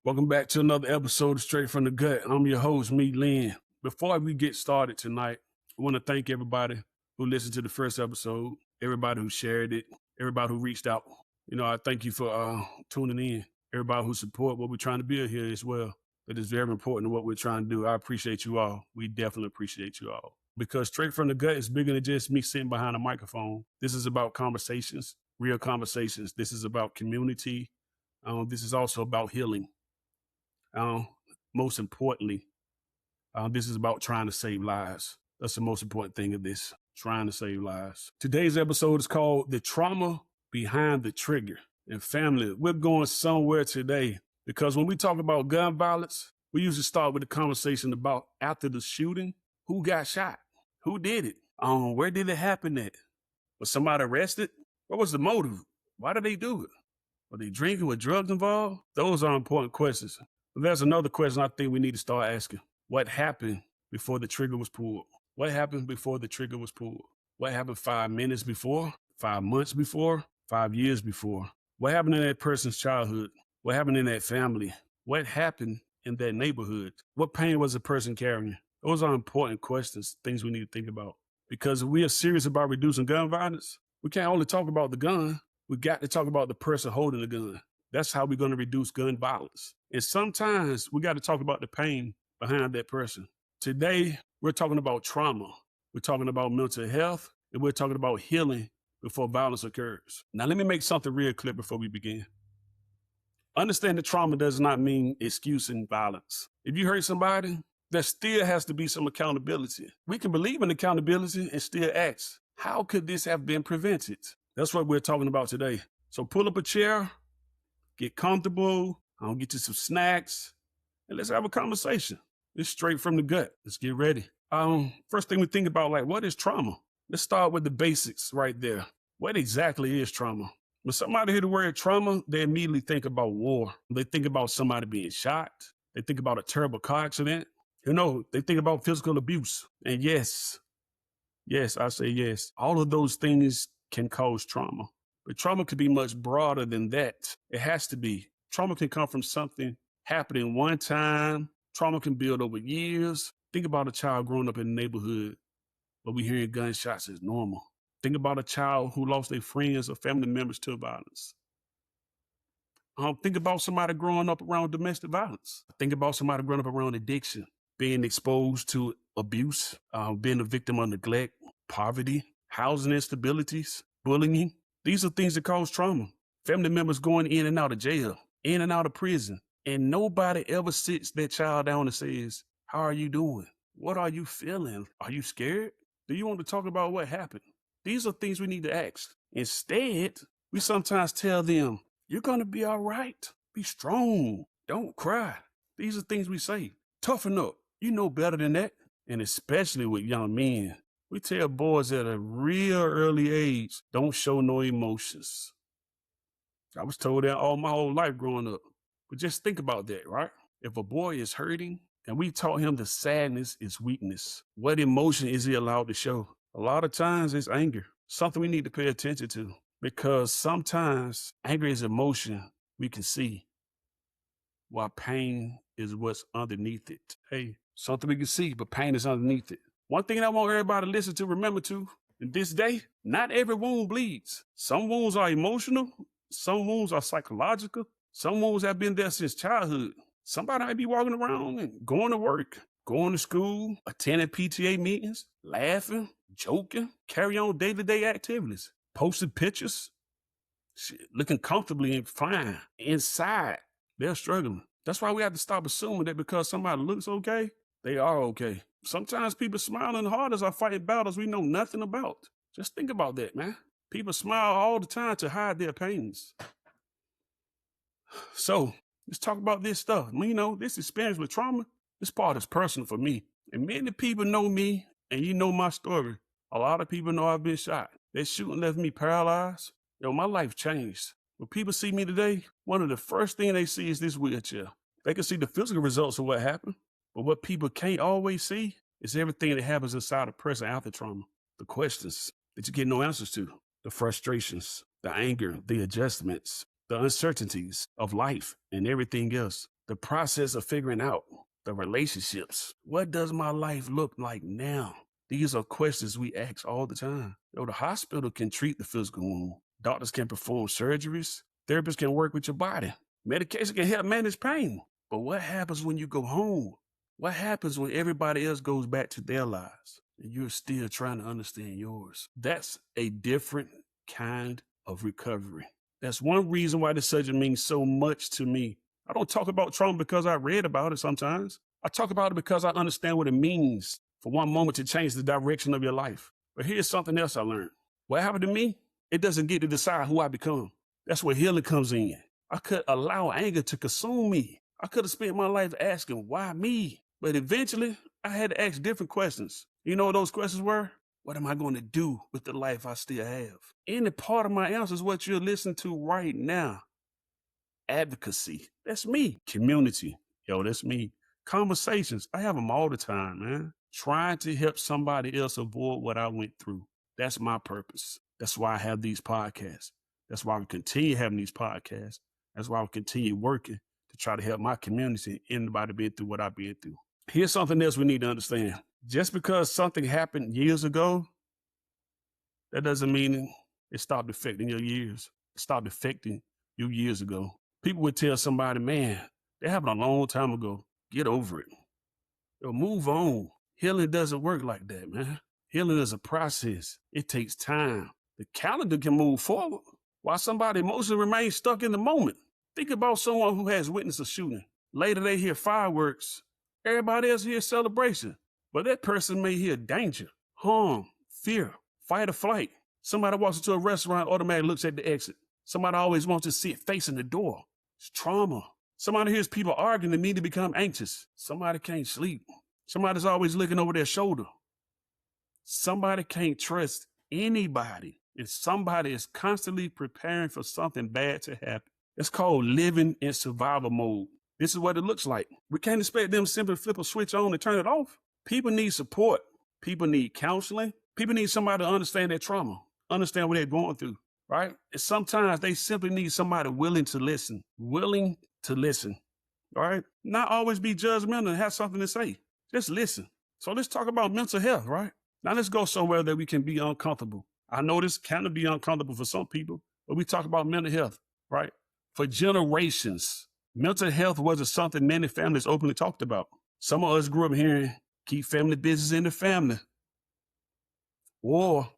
Welcome back to another episode of Straight from the Gut. I'm your host, Lynn. Before we get started tonight, I want to thank everybody who listened to the first episode, everybody who shared it, everybody who reached out. I thank you for tuning in, everybody who support what we're trying to build here as well. It is very important to what we're trying to do. I appreciate you all. We definitely appreciate you all. Because Straight from the Gut is bigger than just me sitting behind a microphone. This is about conversations, real conversations. This is about community. This is also about healing. Most importantly, this is about trying to save lives. That's the most important thing of this, trying to save lives. Today's episode is called The Trauma Behind the Trigger. And family, we're going somewhere today because when we talk about gun violence, we usually start with a conversation about after the shooting, who got shot, who did it, where did it happen at? Was somebody arrested? What was the motive? Why did they do it? Were they drinking with drugs involved? Those are important questions. But there's another question I think we need to start asking. What happened before the trigger was pulled? What happened before the trigger was pulled? What happened 5 minutes before? 5 months before? 5 years before? What happened in that person's childhood? What happened in that family? What happened in that neighborhood? What pain was the person carrying? Those are important questions, things we need to think about. Because if we are serious about reducing gun violence, we can't only talk about the gun. We got to talk about the person holding the gun. That's how we're going to reduce gun violence. And sometimes we got to talk about the pain behind that person. Today, we're talking about trauma. We're talking about mental health, and we're talking about healing before violence occurs. Now, let me make something real clear before we begin. Understand that trauma does not mean excusing violence. If you hurt somebody, there still has to be some accountability. We can believe in accountability and still ask, how could this have been prevented? That's what we're talking about today. So pull up a chair, get comfortable, get you some snacks, and let's have a conversation. It's straight from the gut. Let's get ready. First thing we think about, what is trauma? Let's start with the basics right there. What exactly is trauma? When somebody hear the word trauma, they immediately think about war. They think about somebody being shot. They think about a terrible car accident. They think about physical abuse. And yes, I say yes. All of those things can cause trauma. But trauma could be much broader than that. It has to be. Trauma can come from something happening one time. Trauma can build over years. Think about a child growing up in a neighborhood where we hearing gunshots is normal. Think about a child who lost their friends or family members to violence. Think about somebody growing up around domestic violence. Think about somebody growing up around addiction, being exposed to abuse, being a victim of neglect, poverty, housing instabilities, bullying. These are things that cause trauma. Family members going in and out of jail, in and out of prison, and nobody ever sits that child down and says, how are you doing? What are you feeling? Are you scared? Do you want to talk about what happened? These are things we need to ask. Instead, we sometimes tell them, you're going to be all right. Be strong. Don't cry. These are things we say. Toughen up. You know better than that. And especially with young men. We tell boys at a real early age, don't show no emotions. I was told that all my whole life growing up. But just think about that, right? If a boy is hurting and we taught him the sadness is weakness, what emotion is he allowed to show? A lot of times it's anger, something we need to pay attention to because sometimes anger is emotion we can see while pain is what's underneath it. Hey, something we can see, but pain is underneath it. One thing I want everybody to listen to, remember to, in this day, not every wound bleeds. Some wounds are emotional. Some wounds are psychological. Some wounds have been there since childhood. Somebody might be walking around and going to work, going to school, attending PTA meetings, laughing, joking, carry on day-to-day activities, posting pictures, looking comfortably and fine. Inside, they're struggling. That's why we have to stop assuming that because somebody looks okay, they are okay. Sometimes people smiling hard as are fighting battles we know nothing about. Just think about that, man. People smile all the time to hide their pains. So let's talk about this stuff. This experience with trauma, this part is personal for me. And many people know me and you know my story. A lot of people know I've been shot. That shooting left me paralyzed. My life changed. When people see me today, one of the first things they see is this wheelchair. They can see the physical results of what happened. But what people can't always see is everything that happens inside a person after trauma. The questions that you get no answers to, the frustrations, the anger, the adjustments, the uncertainties of life and everything else. the process of figuring out the relationships. What does my life look like now? These are questions we ask all the time. The hospital can treat the physical wound. Doctors can perform surgeries. Therapists can work with your body. Medication can help manage pain. But what happens when you go home? What happens when everybody else goes back to their lives and you're still trying to understand yours? That's a different kind of recovery. That's one reason why this subject means so much to me. I don't talk about trauma because I read about it sometimes. I talk about it because I understand what it means for one moment to change the direction of your life. But here's something else I learned. What happened to me, it doesn't get to decide who I become. That's where healing comes in. I could allow anger to consume me. I could have spent my life asking, why me? But eventually, I had to ask different questions. You know what those questions were? What am I going to do with the life I still have? Any part of my answer is what you're listening to right now. Advocacy. That's me. Community. Yo, that's me. Conversations. I have them all the time, man. Trying to help somebody else avoid what I went through. That's my purpose. That's why I have these podcasts. That's why we continue having these podcasts. That's why we continue working to try to help my community, anybody been through what I've been through. Here's something else we need to understand. Just because something happened years ago, that doesn't mean it stopped affecting your years. It stopped affecting you years ago. People would tell somebody, man, that happened a long time ago. Get over it. Or move on. Healing doesn't work like that, man. Healing is a process. It takes time. The calendar can move forward while somebody emotionally remains stuck in the moment. Think about someone who has witnessed a shooting. Later they hear fireworks. Everybody else hears celebration. But that person may hear danger, harm, fear, fight or flight. Somebody walks into a restaurant, automatically looks at the exit. Somebody always wants to sit facing the door. It's trauma. Somebody hears people arguing and need to become anxious. Somebody can't sleep. Somebody's always looking over their shoulder. Somebody can't trust anybody. And somebody is constantly preparing for something bad to happen. It's called living in survival mode. This is what it looks like. We can't expect them to simply flip a switch on and turn it off. People need support. People need counseling. People need somebody to understand their trauma, understand what they're going through, right? And sometimes they simply need somebody willing to listen, all right? Not always be judgmental and have something to say. Just listen. So let's talk about mental health, right? Now let's go somewhere that we can be uncomfortable. I know this can be uncomfortable for some people, but we talk about mental health, right? For generations, mental health wasn't something many families openly talked about. Some of us grew up hearing, keep family business in the family. Or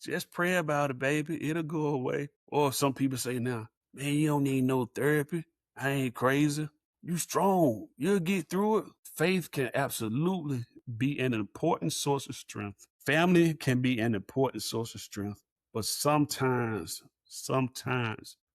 just pray about it, baby. It'll go away. Or some people say now, man, you don't need no therapy. I ain't crazy. You strong. You'll get through it. Faith can absolutely be an important source of strength. Family can be an important source of strength. But sometimes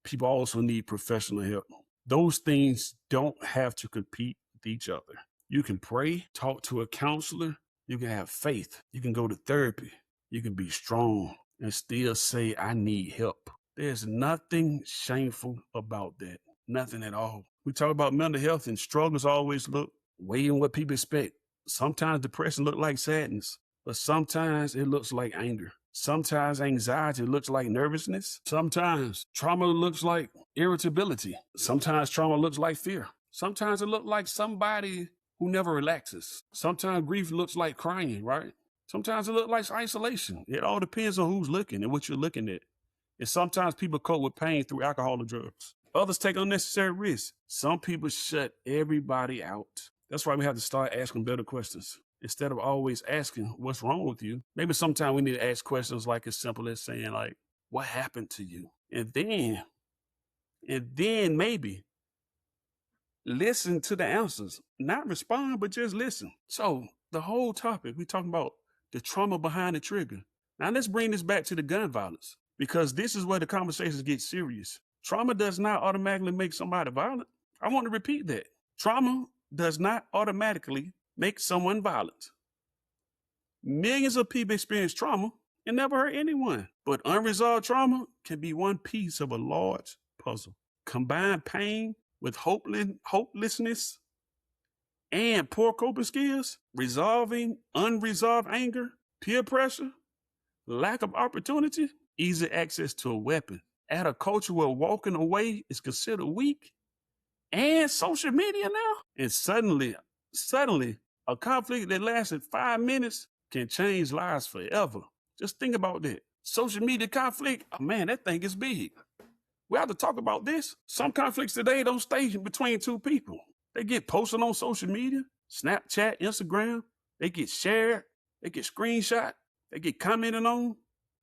people also need professional help. Those things don't have to compete with each other. You can pray, talk to a counselor. You can have faith. You can go to therapy. You can be strong and still say, I need help. There's nothing shameful about that. Nothing at all. We talk about mental health and struggles always look way in what people expect. Sometimes depression looks like sadness, but sometimes it looks like anger. Sometimes anxiety looks like nervousness. Sometimes trauma looks like irritability. Sometimes trauma looks like fear. Sometimes it looks like somebody who never relaxes. Sometimes grief looks like crying, right? Sometimes it looks like isolation. It all depends on who's looking and what you're looking at. And sometimes people cope with pain through alcohol or drugs. Others take unnecessary risks. Some people shut everybody out. That's why we have to start asking better questions. Instead of always asking what's wrong with you, maybe sometimes we need to ask questions like as simple as saying like, what happened to you? And then maybe listen to the answers, not respond, but just listen. So the whole topic, we talking about the trauma behind the trigger. Now let's bring this back to the gun violence, because this is where the conversations get serious. Trauma does not automatically make somebody violent. I want to repeat that. Trauma does not automatically make someone violent. Millions of people experience trauma and never hurt anyone. But unresolved trauma can be one piece of a large puzzle. Combine pain with hopelessness and poor coping skills, resolving unresolved anger, peer pressure, lack of opportunity, easy access to a weapon. At a culture where walking away is considered weak, and social media now. And suddenly, a conflict that lasted 5 minutes can change lives forever. Just think about that. Social media conflict, oh man, that thing is big. We have to talk about this. Some conflicts today don't stay between two people. They get posted on social media, Snapchat, Instagram. They get shared. They get screenshot. They get commented on.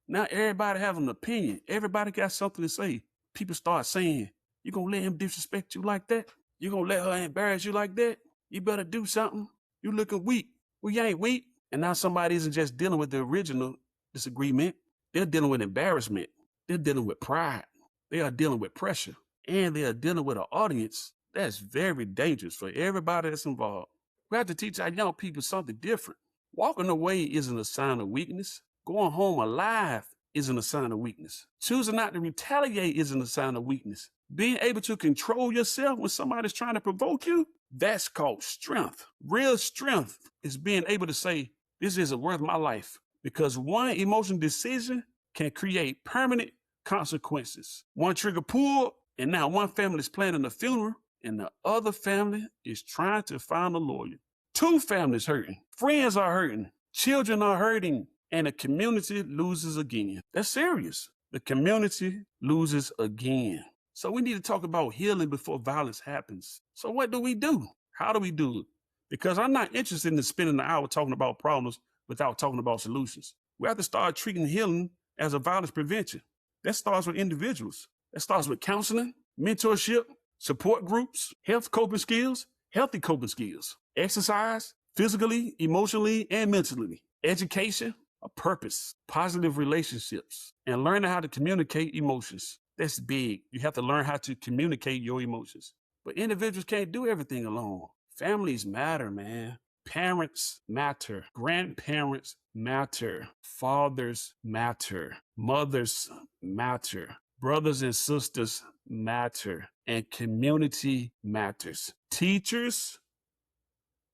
Now everybody have an opinion. Everybody got something to say. People start saying, you gonna let him disrespect you like that? You gonna let her embarrass you like that? You better do something. You looking weak. Well, you ain't weak. And now somebody isn't just dealing with the original disagreement. They're dealing with embarrassment. They're dealing with pride. They are dealing with pressure. And they are dealing with an audience that's very dangerous for everybody that's involved. We have to teach our young people something different. Walking away isn't a sign of weakness. Going home alive isn't a sign of weakness. Choosing not to retaliate isn't a sign of weakness. Being able to control yourself when somebody's trying to provoke you, that's called strength. Real strength is being able to say, this isn't worth my life. Because one emotional decision can create permanent consequences. One trigger pulled, and now one family is planning a funeral, and the other family is trying to find a lawyer. Two families hurting. Friends are hurting. Children are hurting. And the community loses again. That's serious. The community loses again. So we need to talk about healing before violence happens. So what do we do? How do we do it? Because I'm not interested in spending an hour talking about problems without talking about solutions. We have to start treating healing as a violence prevention. That starts with individuals. That starts with counseling, mentorship, support groups, healthy coping skills, exercise, physically, emotionally, and mentally, education, a purpose, positive relationships, and learning how to communicate emotions. That's big. You have to learn how to communicate your emotions. But individuals can't do everything alone. Families matter, man. Parents matter. Grandparents matter. Fathers matter. Mothers matter. Brothers and sisters matter. And community matters. Teachers,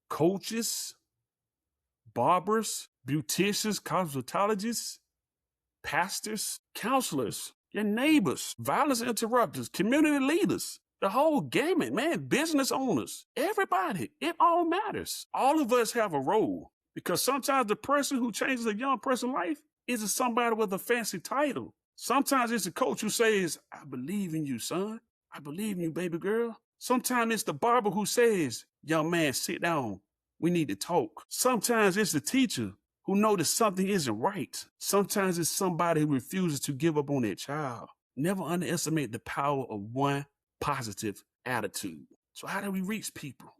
coaches, barbers, beauticians, cosmetologists, pastors, counselors, your neighbors, violence interrupters, community leaders, the whole gamut, man, business owners, everybody, it all matters. All of us have a role because sometimes the person who changes a young person's life isn't somebody with a fancy title. Sometimes it's a coach who says, I believe in you, son. I believe in you, baby girl. Sometimes it's the barber who says, young man, sit down. We need to talk. Sometimes it's the teacher who noticed something isn't right. Sometimes it's somebody who refuses to give up on their child. Never underestimate the power of one positive attitude. So how do we reach people?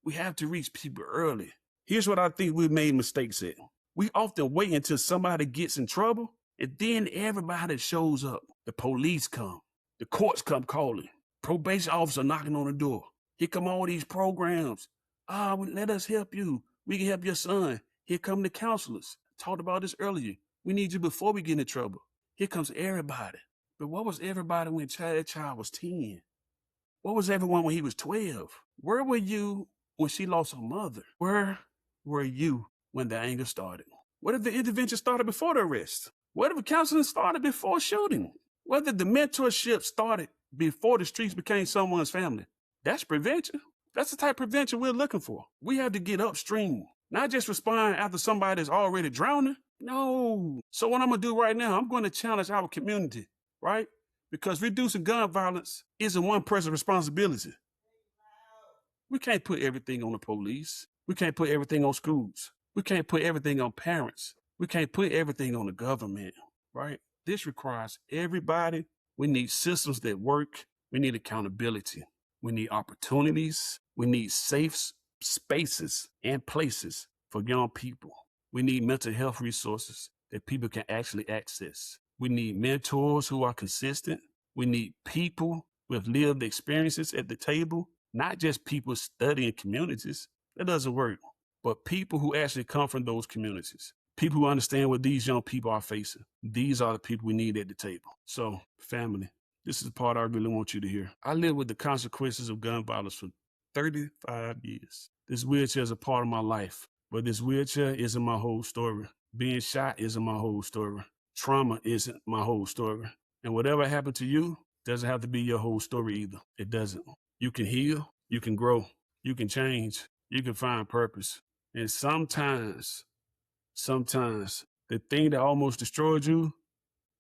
We have to reach people early. Here's what I think we made mistakes at. We often wait until somebody gets in trouble, and then everybody shows up. The police come. The courts come calling. Probation officer knocking on the door. Here come all these programs. Let us help you. We can help your son. Here come the counselors. Talked about this earlier. We need you before we get in trouble. Here comes everybody. But what was everybody when that child was 10? What was everyone when he was 12? Where were you when she lost her mother? Where were you when the anger started? What if the intervention started before the arrest? What if the counseling started before shooting? What if the mentorship started before the streets became someone's family? That's prevention. That's the type of prevention we're looking for. We have to get upstream, not just respond after somebody's already drowning. No. So what I'm going to do right now, I'm going to challenge our community, right? Because reducing gun violence isn't one person's responsibility. We can't put everything on the police. We can't put everything on schools. We can't put everything on parents. We can't put everything on the government, right? This requires everybody. We need systems that work. We need accountability. We need opportunities. We need safe spaces and places for young people. We need mental health resources that people can actually access. We need mentors who are consistent. We need people with lived experiences at the table, not just people studying communities. That doesn't work. But people who actually come from those communities, people who understand what these young people are facing. These are the people we need at the table. So, family, this is the part I really want you to hear. I lived with the consequences of gun violence for 35 years. This wheelchair is a part of my life, but this wheelchair isn't my whole story. Being shot isn't my whole story. Trauma isn't my whole story. And whatever happened to you doesn't have to be your whole story either. It doesn't. You can heal, you can grow, you can change, you can find purpose. And sometimes the thing that almost destroyed you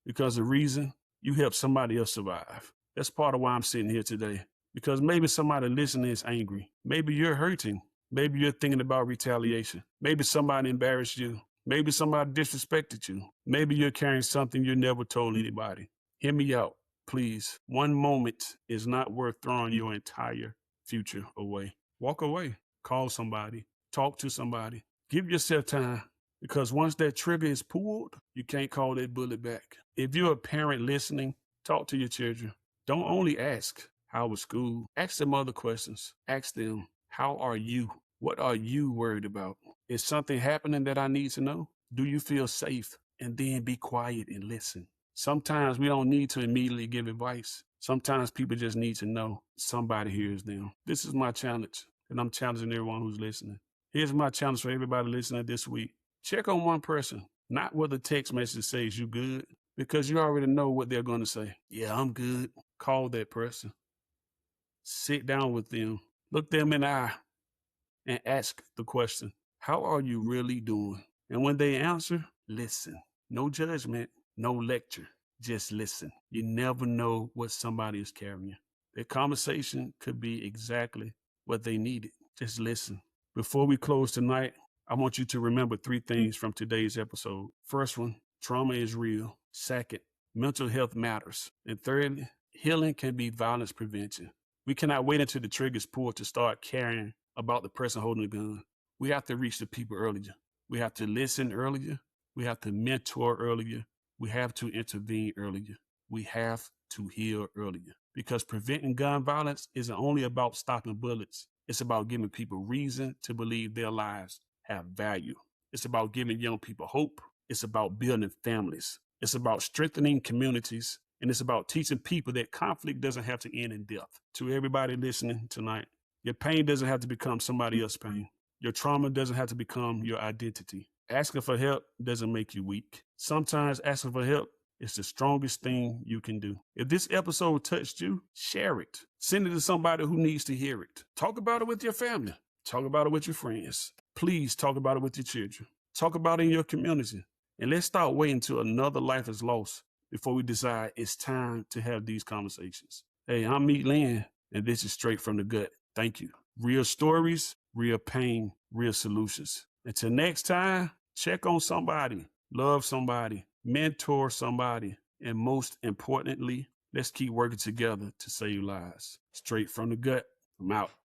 because of reason, you help somebody else survive. That's part of why I'm sitting here today. Because maybe somebody listening is angry. Maybe you're hurting. Maybe you're thinking about retaliation. Maybe somebody embarrassed you. Maybe somebody disrespected you. Maybe you're carrying something you never told anybody. Hear me out, please. One moment is not worth throwing your entire future away. Walk away. Call somebody. Talk to somebody. Give yourself time. Because once that trigger is pulled, you can't call that bullet back. If you're a parent listening, talk to your children. Don't only ask, how was school? Ask them other questions. Ask them, how are you? What are you worried about? Is something happening that I need to know? Do you feel safe? And then be quiet and listen. Sometimes we don't need to immediately give advice. Sometimes people just need to know somebody hears them. This is my challenge, and I'm challenging everyone who's listening. Here's my challenge for everybody listening this week. Check on one person, not what the text message says you good, because you already know what they're going to say. Yeah, I'm good. Call that person. Sit down with them. Look them in the eye and ask the question, how are you really doing? And when they answer, listen. No judgment, no lecture. Just listen. You never know what somebody is carrying. Their conversation could be exactly what they needed. Just listen. Before we close tonight, I want you to remember 3 things from today's episode. First one, trauma is real. Second, mental health matters. And thirdly, healing can be violence prevention. We cannot wait until the trigger's pulled to start caring about the person holding the gun. We have to reach the people earlier. We have to listen earlier. We have to mentor earlier. We have to intervene earlier. We have to heal earlier. Because preventing gun violence isn't only about stopping bullets. It's about giving people reason to believe their lives have value. It's about giving young people hope. It's about building families. It's about strengthening communities. And it's about teaching people that conflict doesn't have to end in death. To everybody listening tonight, your pain doesn't have to become somebody else's pain. Your trauma doesn't have to become your identity. Asking for help doesn't make you weak. Sometimes asking for help is the strongest thing you can do. If this episode touched you, share it. Send it to somebody who needs to hear it. Talk about it with your family. Talk about it with your friends. Please talk about it with your children. Talk about it in your community. And let's start waiting till another life is lost before we decide it's time to have these conversations. Hey, I'm Lynn, and this is Straight from the Gut. Thank you. Real stories, real pain, real solutions. Until next time, check on somebody, love somebody, mentor somebody, and most importantly, let's keep working together to save lives. Straight from the Gut. I'm out.